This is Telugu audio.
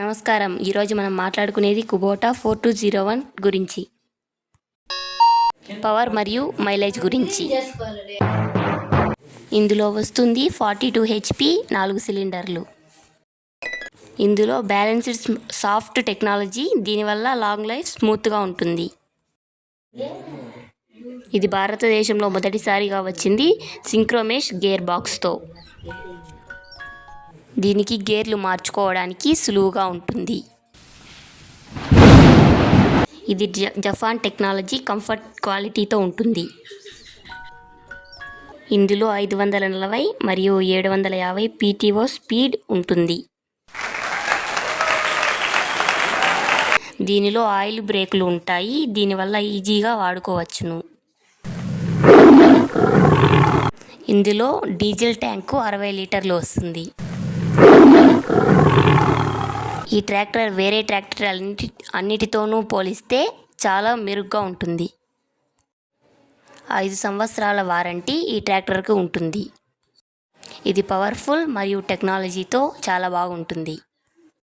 నమస్కారం. ఈరోజు మనం మాట్లాడుకునేది కుబోటా 4201 గురించి, పవర్ మరియు మైలేజ్ గురించి. ఇందులో వస్తుంది 42 HP 4 సిలిండర్లు. ఇందులో బ్యాలెన్స్డ్ సాఫ్ట్ టెక్నాలజీ, దీనివల్ల లాంగ్ లైఫ్ స్మూత్గా ఉంటుంది. ఇది భారతదేశంలో మొదటిసారిగా వచ్చింది సింక్రోమెష్ గేర్ బాక్స్తో. దీనికి గేర్లు మార్చుకోవడానికి సులువుగా ఉంటుంది. ఇది జపాన్ టెక్నాలజీ, కంఫర్ట్, క్వాలిటీతో ఉంటుంది. ఇందులో 540 మరియు 750 PTO స్పీడ్ ఉంటుంది. దీనిలో ఆయిల్ బ్రేకులు ఉంటాయి, దీనివల్ల ఈజీగా వాడుకోవచ్చును. ఇందులో డీజిల్ ట్యాంకు 60 లీటర్లు వస్తుంది. ఈ ట్రాక్టర్ వేరే ట్రాక్టర్ అన్నిటితోనూ పోలిస్తే చాలా మెరుగ్గా ఉంటుంది. 5 సంవత్సరాల వారంటీ ఈ ట్రాక్టర్కు ఉంటుంది. ఇది పవర్ఫుల్ మరియు టెక్నాలజీతో చాలా బాగుంటుంది.